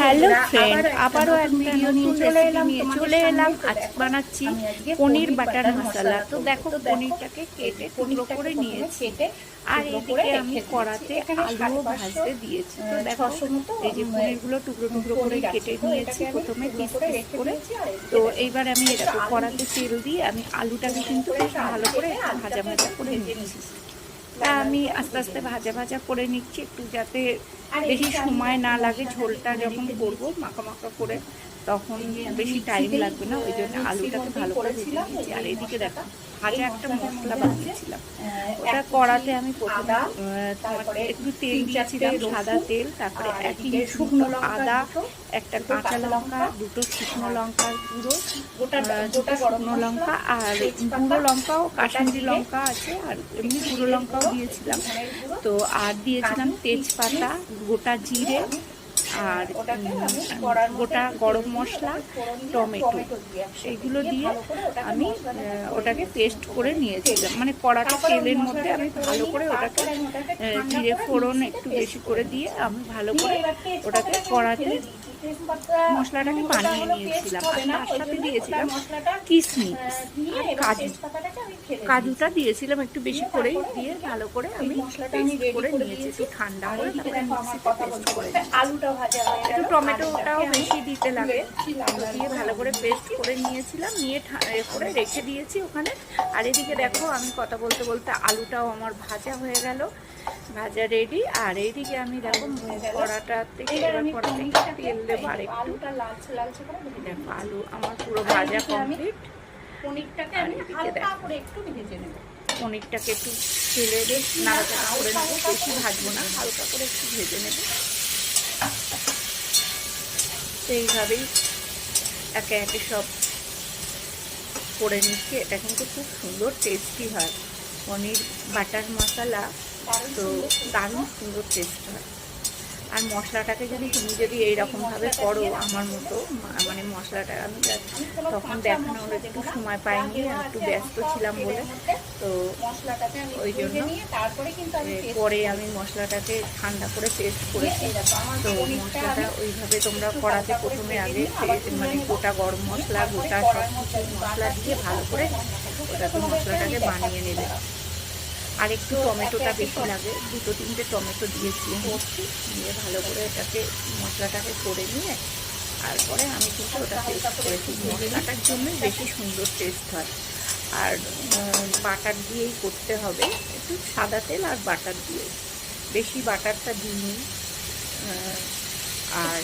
Hello friend, আবারও এক video নিয়ে চলে এলাম। আজ বানাচ্ছি পনির বাটার মশলা। তো দেখো, পনিরটাকে কেটে টুকরো করে নিয়েছি, আর এদিকে আমি কড়াতে আলুও ভাজতে দিয়েছি। তো দেখো, এই যে পনিরগুলো টুকরো টুকরো করে কেটে নিয়েছি প্রথমে পিস পিস করে। তো এইবার আমি এরকম কড়াতে তেল দিয়ে আমি আলুটাকে কিন্তু বেশ ভালো করে ভাজা ভাজা করে নিয়েছি। তা আমি আস্তে আস্তে ভাজা ভাজা করে নিচ্ছি, একটু যাতে বেশি সময় না লাগে। ঝোলটা যখন করবো মাখা মাখা করে, তখন বেশি টাইম লাগবে না, ওই জন্য আলুটাকে ভালো করে ভেজে নিয়েছি। আর এদিকে দেখো, ভাজা একটা মশলা বানিয়েছিলাম। ওটা কড়াতে আমি প্রথমে একটু তেল দিয়েছিলাম, সাদা তেল, তারপরে 1 ইঞ্চি শুকনো আদা, একটা কাঁচা লঙ্কা, 2টো শুকনো লঙ্কার গুঁড়ো, 2টো শুকনো লঙ্কা, আর গুঁড়ো লঙ্কাও কাশ্মীরি লঙ্কা আছে, আর এমনি গুঁড়ো লঙ্কাও দিয়েছিলাম। তো আর দিয়েছিলাম তেজপাতা, গোটা জিরে, আর গোটা গরম মশলা, টমেটো, এইগুলো দিয়ে আমি ওটাকে পেস্ট করে নিয়েছিলাম। মানে কড়াতে তেলের মধ্যে আমি ভালো করে ওটাকে জিরে ফোড়ন একটু বেশি করে দিয়ে আমি ভালো করে ওটাকে কড়াতে মশলাটাকে বানিয়ে নিয়েছিলাম। আর তার সাথে দিয়েছিলাম কিশমিশ আর কাজুটা দিয়েছিলাম একটু বেশি করেই, দিয়ে ভালো করে আমি পেস্ট করে নিয়েছি। একটু ঠান্ডা হয়ে তারপরে মিক্সিতে পেস্ট করে আলুটা ভাজা, একটু টমেটোটাও বেশি দিতে লাগে, দিয়ে ভালো করে পেস্ট করে নিয়েছিলাম, নিয়ে করে রেখে দিয়েছি ওখানে। আর এদিকে দেখো, আমি কথা বলতে বলতে আলুটাও আমার ভাজা হয়ে গেল, ভাজা রেডি। আর এইদিকে আমি দেখো কড়াটা থেকে তেল দেবো আর একটু, দেখো আলু আমার পুরো ভাজা কমপ্লিট। পনিরটাকে আমি হালকা করে একটু ভেজে নেব, পনিরটাকে একটু তেলে নাড়াচাড়া করে নেবো, বেশি ভাজবো না, হালকা করে একটু ভেজে নেব। তো এইভাবেই একে একে সব করে নিচ্ছি। এটা কিন্তু খুব সুন্দর টেস্টি হয় পনির বাটার মশলা, তো দারুণ সুন্দর টেস্ট হয়। আর মশলাটাকে তুমি যদি এইরকমভাবে করো আমার মতো, মানে মশলাটা আমি তখন দেখানোর একটু সময় পাইনি, একটু ব্যস্ত ছিলাম বলে, তো ওই জন্য পরে আমি মশলাটাকে ঠান্ডা করে পেস্ট করেছি। তো মশলাটা ওইভাবে তোমরা কড়াতে প্রথমে আগে মানে গোটা গরম মশলা, গোটা সব কিছু মশলা দিয়ে ভালো করে ওটাকে মশলাটাকে বানিয়ে নেবে। আর একটু টমেটোটা বেশি লাগে, 2-3টে টমেটো দিয়েছি, দিয়ে ভালো করে এটাকে মশলাটাকে করে নিয়ে তারপরে আমি কিন্তু ওটা পেস্ট করেছি। মশলাটার জন্যই বেশি সুন্দর টেস্ট হয়। আর বাটার দিয়েই করতে হবে, একটু সাদা তেল আর বাটার দিয়ে, বেশি বাটারটা দিইনি। আর